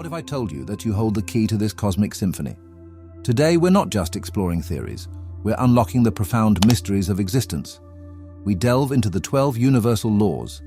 What if I told you that you hold the key to this cosmic symphony? Today, we're not just exploring theories. We're unlocking the profound mysteries of existence. We delve into the 12 universal laws,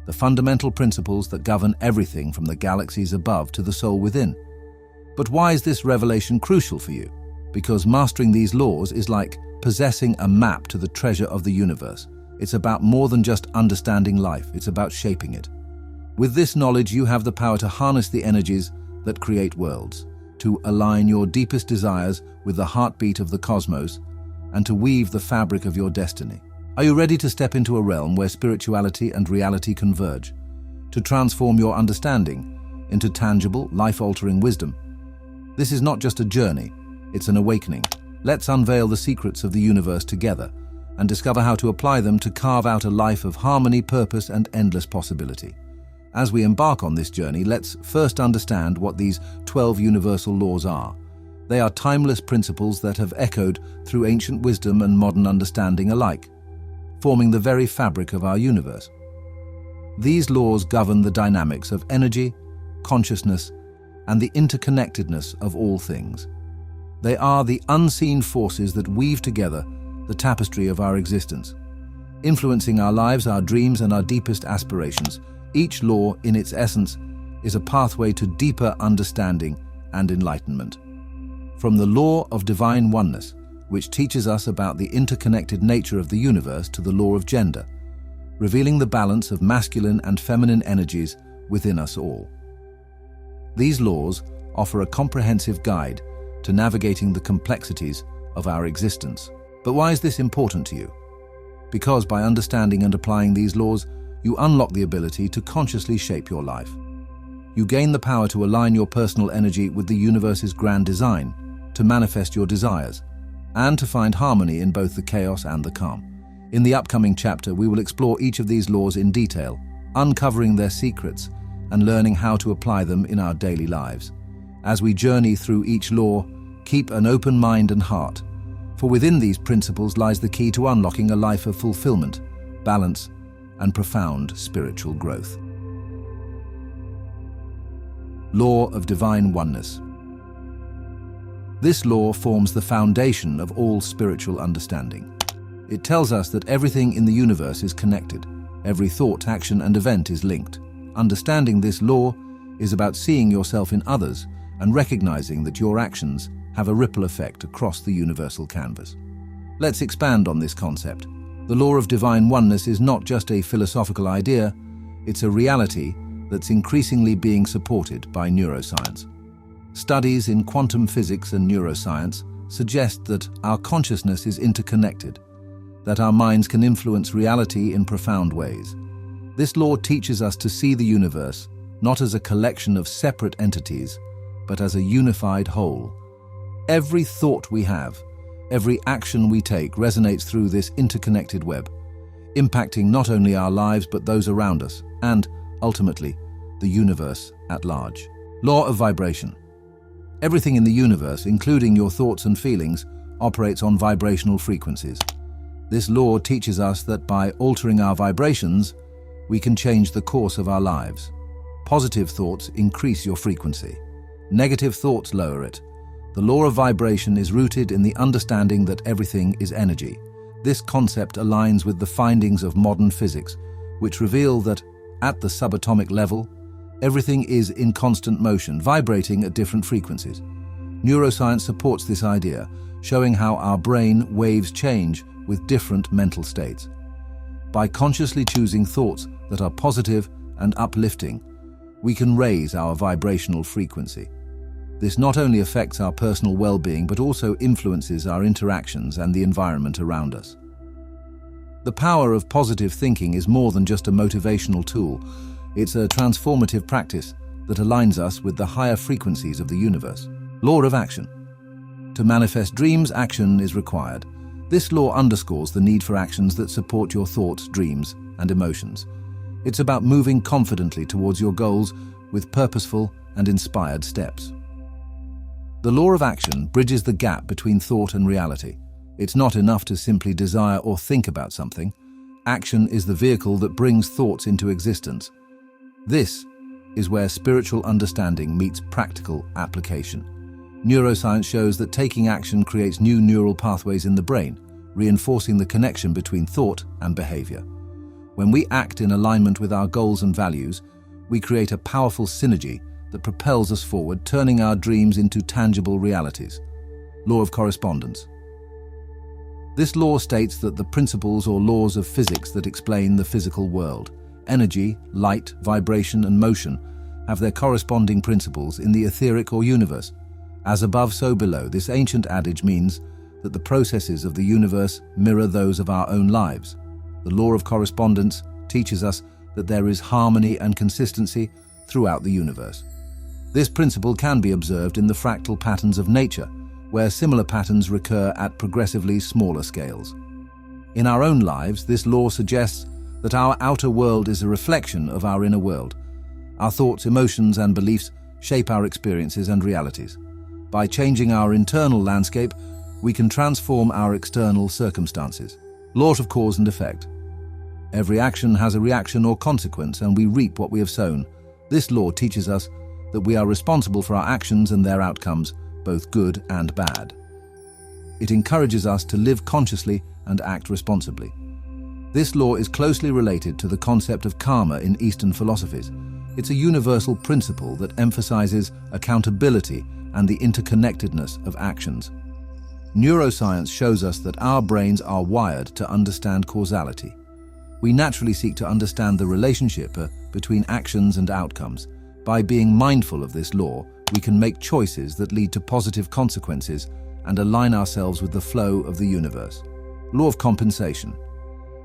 the fundamental principles that govern everything from the galaxies above to the soul within. But why is this revelation crucial for you? Because mastering these laws is like possessing a map to the treasure of the universe. It's about more than just understanding life, it's about shaping it. With this knowledge, you have the power to harness the energies that create worlds, to align your deepest desires with the heartbeat of the cosmos, and to weave the fabric of your destiny. Are you ready to step into a realm where spirituality and reality converge? To transform your understanding into tangible, life-altering wisdom? This is not just a journey, it's an awakening. Let's unveil the secrets of the universe together and discover how to apply them to carve out a life of harmony, purpose, and endless possibility. As we embark on this journey, let's first understand what these 12 universal laws are. They are timeless principles that have echoed through ancient wisdom and modern understanding alike, forming the very fabric of our universe. These laws govern the dynamics of energy, consciousness, and the interconnectedness of all things. They are the unseen forces that weave together the tapestry of our existence, influencing our lives, our dreams, and our deepest aspirations. Each law, in its essence, is a pathway to deeper understanding and enlightenment. From the law of divine oneness, which teaches us about the interconnected nature of the universe, to the law of gender, revealing the balance of masculine and feminine energies within us all. These laws offer a comprehensive guide to navigating the complexities of our existence. But why is this important to you? Because by understanding and applying these laws, you unlock the ability to consciously shape your life. You gain the power to align your personal energy with the universe's grand design, to manifest your desires, and to find harmony in both the chaos and the calm. In the upcoming chapter, we will explore each of these laws in detail, uncovering their secrets and learning how to apply them in our daily lives. As we journey through each law, keep an open mind and heart, for within these principles lies the key to unlocking a life of fulfillment, balance, and profound spiritual growth. Law of divine oneness. This law forms the foundation of all spiritual understanding. It tells us that everything in the universe is connected. Every thought, action, and event is linked. Understanding this law is about seeing yourself in others and recognizing that your actions have a ripple effect across the universal canvas. Let's expand on this concept. The law of divine oneness is not just a philosophical idea, it's a reality that's increasingly being supported by neuroscience. Studies in quantum physics and neuroscience suggest that our consciousness is interconnected, that our minds can influence reality in profound ways. This law teaches us to see the universe not as a collection of separate entities, but as a unified whole. Every thought we have, every action we take resonates through this interconnected web, impacting not only our lives but those around us, and, ultimately, the universe at large. Law of vibration. Everything in the universe, including your thoughts and feelings, operates on vibrational frequencies. This law teaches us that by altering our vibrations, we can change the course of our lives. Positive thoughts increase your frequency. Negative thoughts lower it. The law of vibration is rooted in the understanding that everything is energy. This concept aligns with the findings of modern physics, which reveal that, at the subatomic level, everything is in constant motion, vibrating at different frequencies. Neuroscience supports this idea, showing how our brain waves change with different mental states. By consciously choosing thoughts that are positive and uplifting, we can raise our vibrational frequency. This not only affects our personal well-being, but also influences our interactions and the environment around us. The power of positive thinking is more than just a motivational tool. It's a transformative practice that aligns us with the higher frequencies of the universe. Law of action. To manifest dreams, action is required. This law underscores the need for actions that support your thoughts, dreams, and emotions. It's about moving confidently towards your goals with purposeful and inspired steps. The law of action bridges the gap between thought and reality. It's not enough to simply desire or think about something. Action is the vehicle that brings thoughts into existence. This is where spiritual understanding meets practical application. Neuroscience shows that taking action creates new neural pathways in the brain, reinforcing the connection between thought and behavior. When we act in alignment with our goals and values, we create a powerful synergy that propels us forward, turning our dreams into tangible realities. Law of correspondence. This law states that the principles or laws of physics that explain the physical world, energy, light, vibration, and motion, have their corresponding principles in the etheric or universe. As above, so below. This ancient adage means that the processes of the universe mirror those of our own lives. The law of correspondence teaches us that there is harmony and consistency throughout the universe. This principle can be observed in the fractal patterns of nature, where similar patterns recur at progressively smaller scales. In our own lives, this law suggests that our outer world is a reflection of our inner world. Our thoughts, emotions, and beliefs shape our experiences and realities. By changing our internal landscape, we can transform our external circumstances. Law of cause and effect. Every action has a reaction or consequence, and we reap what we have sown. This law teaches us that we are responsible for our actions and their outcomes, both good and bad. It encourages us to live consciously and act responsibly. This law is closely related to the concept of karma in Eastern philosophies. It's a universal principle that emphasizes accountability and the interconnectedness of actions. Neuroscience shows us that our brains are wired to understand causality. We naturally seek to understand the relationship between actions and outcomes. By being mindful of this law, we can make choices that lead to positive consequences and align ourselves with the flow of the universe. Law of compensation.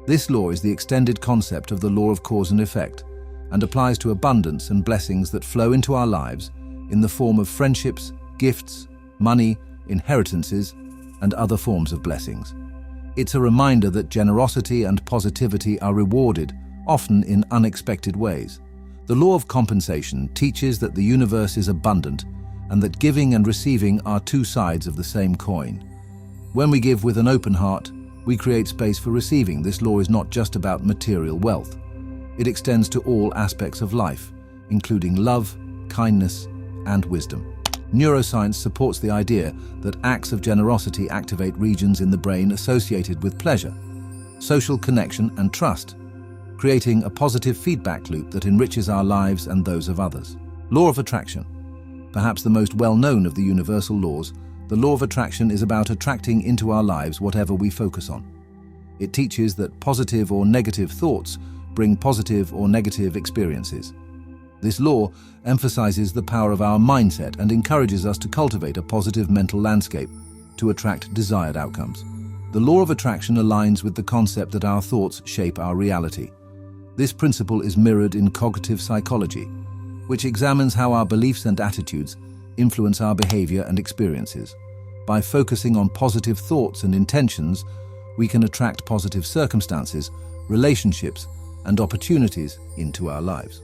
This law is the extended concept of the law of cause and effect, and applies to abundance and blessings that flow into our lives in the form of friendships, gifts, money, inheritances, and other forms of blessings. It's a reminder that generosity and positivity are rewarded, often in unexpected ways. The law of compensation teaches that the universe is abundant and that giving and receiving are two sides of the same coin. When we give with an open heart, we create space for receiving. This law is not just about material wealth. It extends to all aspects of life, including love, kindness, and wisdom. Neuroscience supports the idea that acts of generosity activate regions in the brain associated with pleasure, social connection, and trust, creating a positive feedback loop that enriches our lives and those of others. Law of attraction. Perhaps the most well-known of the universal laws, the law of attraction is about attracting into our lives whatever we focus on. It teaches that positive or negative thoughts bring positive or negative experiences. This law emphasizes the power of our mindset and encourages us to cultivate a positive mental landscape to attract desired outcomes. The law of attraction aligns with the concept that our thoughts shape our reality. This principle is mirrored in cognitive psychology, which examines how our beliefs and attitudes influence our behavior and experiences. By focusing on positive thoughts and intentions, we can attract positive circumstances, relationships, and opportunities into our lives.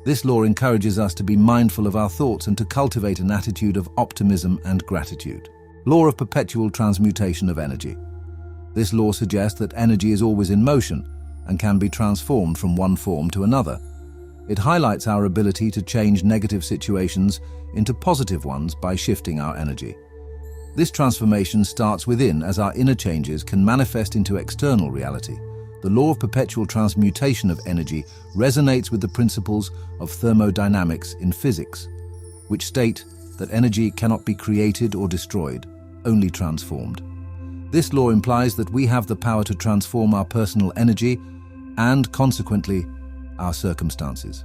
This law encourages us to be mindful of our thoughts and to cultivate an attitude of optimism and gratitude. Law of perpetual transmutation of energy. This law suggests that energy is always in motion and can be transformed from one form to another. It highlights our ability to change negative situations into positive ones by shifting our energy. This transformation starts within, as our inner changes can manifest into external reality. The law of perpetual transmutation of energy resonates with the principles of thermodynamics in physics, which state that energy cannot be created or destroyed, only transformed. This law implies that we have the power to transform our personal energy and, consequently, our circumstances.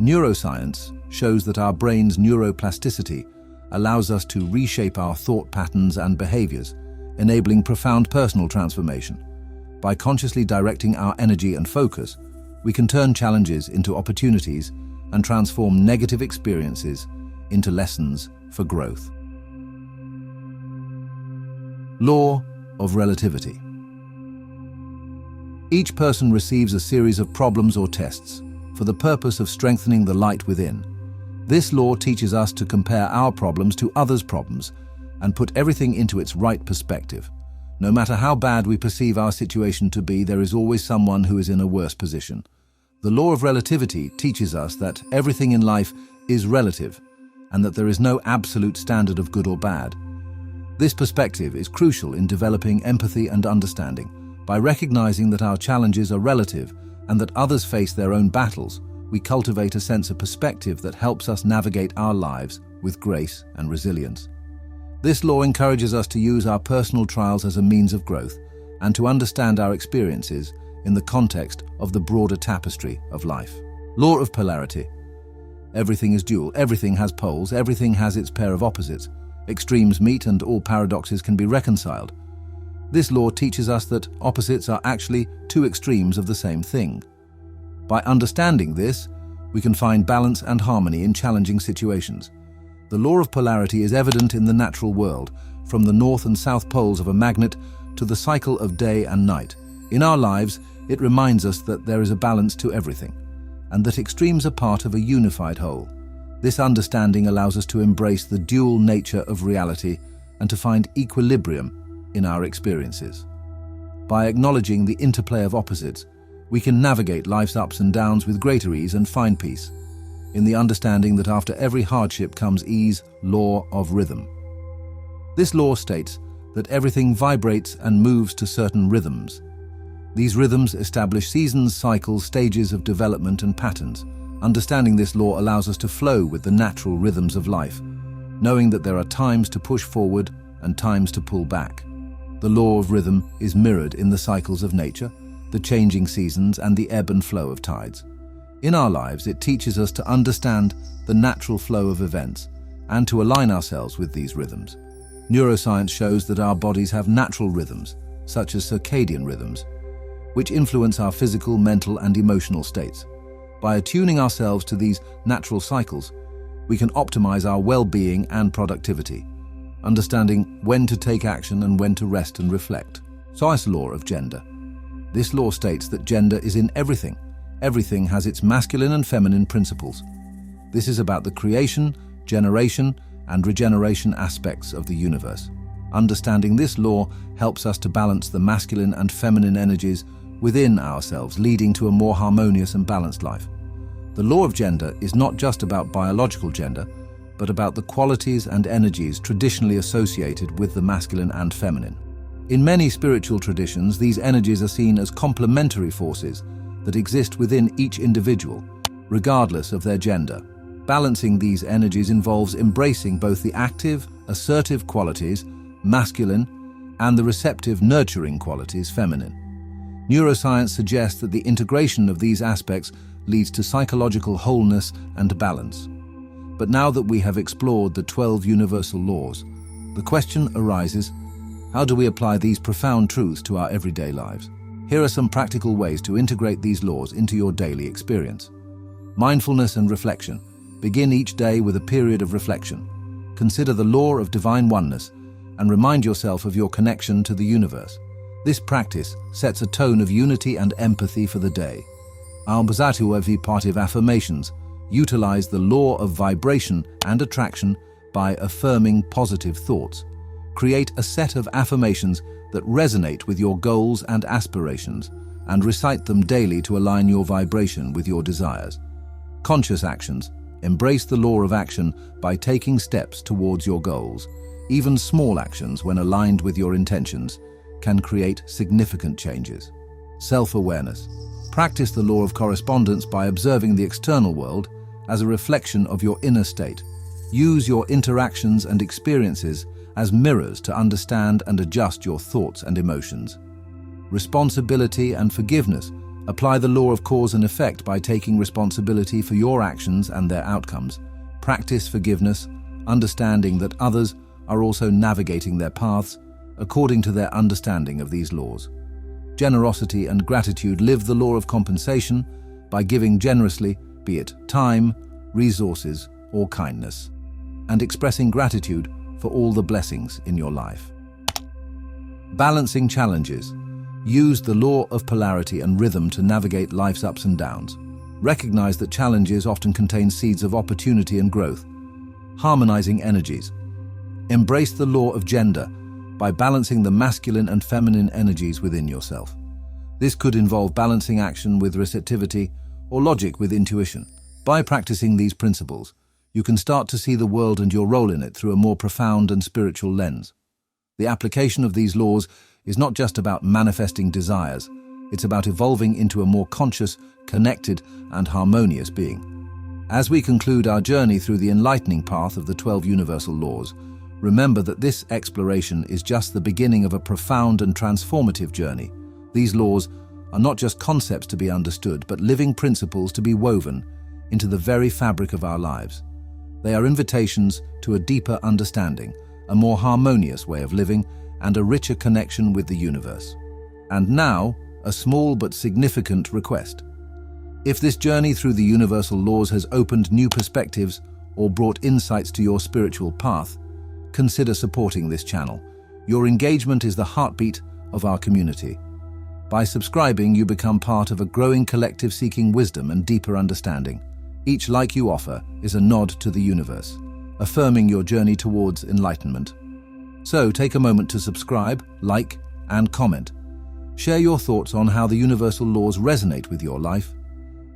Neuroscience shows that our brain's neuroplasticity allows us to reshape our thought patterns and behaviors, enabling profound personal transformation. By consciously directing our energy and focus, we can turn challenges into opportunities and transform negative experiences into lessons for growth. Law of relativity. Each person receives a series of problems or tests for the purpose of strengthening the light within. This law teaches us to compare our problems to others' problems and put everything into its right perspective. No matter how bad we perceive our situation to be, there is always someone who is in a worse position. The law of relativity teaches us that everything in life is relative and that there is no absolute standard of good or bad. This perspective is crucial in developing empathy and understanding. By recognizing that our challenges are relative and that others face their own battles, we cultivate a sense of perspective that helps us navigate our lives with grace and resilience. This law encourages us to use our personal trials as a means of growth and to understand our experiences in the context of the broader tapestry of life. Law of polarity. Everything is dual, everything has poles, everything has its pair of opposites. Extremes meet and all paradoxes can be reconciled. This law teaches us that opposites are actually two extremes of the same thing. By understanding this, we can find balance and harmony in challenging situations. The law of polarity is evident in the natural world, from the north and south poles of a magnet to the cycle of day and night. In our lives, it reminds us that there is a balance to everything, and that extremes are part of a unified whole. This understanding allows us to embrace the dual nature of reality and to find equilibrium in our experiences. By acknowledging the interplay of opposites, we can navigate life's ups and downs with greater ease and find peace in the understanding that after every hardship comes ease, law of rhythm. This law states that everything vibrates and moves to certain rhythms. These rhythms establish seasons, cycles, stages of development and patterns. Understanding this law allows us to flow with the natural rhythms of life, knowing that there are times to push forward and times to pull back. The law of rhythm is mirrored in the cycles of nature, the changing seasons, and the ebb and flow of tides. In our lives, it teaches us to understand the natural flow of events and to align ourselves with these rhythms. Neuroscience shows that our bodies have natural rhythms, such as circadian rhythms, which influence our physical, mental, and emotional states. By attuning ourselves to these natural cycles, we can optimize our well-being and productivity, understanding when to take action and when to rest and reflect. Science law of gender. This law states that gender is in everything. Everything has its masculine and feminine principles. This is about the creation, generation, and regeneration aspects of the universe. Understanding this law helps us to balance the masculine and feminine energies within ourselves, leading to a more harmonious and balanced life. The law of gender is not just about biological gender, but about the qualities and energies traditionally associated with the masculine and feminine. In many spiritual traditions, these energies are seen as complementary forces that exist within each individual, regardless of their gender. Balancing these energies involves embracing both the active, assertive qualities, masculine, and the receptive, nurturing qualities, feminine. Neuroscience suggests that the integration of these aspects leads to psychological wholeness and balance. But now that we have explored the 12 universal laws, the question arises, how do we apply these profound truths to our everyday lives? Here are some practical ways to integrate these laws into your daily experience. Mindfulness and reflection. Begin each day with a period of reflection. Consider the law of divine oneness and remind yourself of your connection to the universe. This practice sets a tone of unity and empathy for the day. Positive affirmations. Utilize the law of vibration and attraction by affirming positive thoughts. Create a set of affirmations that resonate with your goals and aspirations, and recite them daily to align your vibration with your desires. Conscious actions. Embrace the law of action by taking steps towards your goals. Even small actions, when aligned with your intentions, can create significant changes. Self-awareness. Practice the law of correspondence by observing the external world as a reflection of your inner state. Use your interactions and experiences as mirrors to understand and adjust your thoughts and emotions. Responsibility and forgiveness. Apply the law of cause and effect by taking responsibility for your actions and their outcomes. Practice forgiveness, understanding that others are also navigating their paths according to their understanding of these laws. Generosity and gratitude. Live the law of compensation by giving generously, be it time, resources, or kindness, and expressing gratitude for all the blessings in your life. Balancing challenges. Use the law of polarity and rhythm to navigate life's ups and downs. Recognize that challenges often contain seeds of opportunity and growth. Harmonizing energies. Embrace the law of gender by balancing the masculine and feminine energies within yourself. This could involve balancing action with receptivity or logic with intuition. By practicing these principles, you can start to see the world and your role in it through a more profound and spiritual lens. The application of these laws is not just about manifesting desires, it's about evolving into a more conscious, connected, and harmonious being. As we conclude our journey through the enlightening path of the 12 universal laws, remember that this exploration is just the beginning of a profound and transformative journey. These laws are not just concepts to be understood, but living principles to be woven into the very fabric of our lives. They are invitations to a deeper understanding, a more harmonious way of living, and a richer connection with the universe. And now, a small but significant request. If this journey through the universal laws has opened new perspectives or brought insights to your spiritual path, consider supporting this channel. Your engagement is the heartbeat of our community. By subscribing, you become part of a growing collective seeking wisdom and deeper understanding. Each like you offer is a nod to the universe, affirming your journey towards enlightenment. So take a moment to subscribe, like, and comment. Share your thoughts on how the universal laws resonate with your life,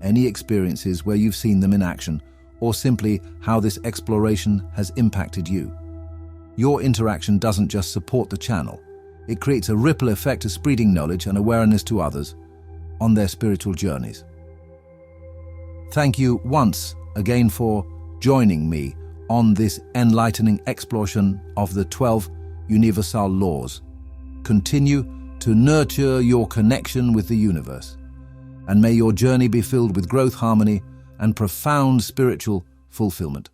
any experiences where you've seen them in action, or simply how this exploration has impacted you. Your interaction doesn't just support the channel, it creates a ripple effect of spreading knowledge and awareness to others on their spiritual journeys. Thank you once again for joining me on this enlightening exploration of the 12 universal laws. Continue to nurture your connection with the universe, and may your journey be filled with growth, harmony, and profound spiritual fulfillment.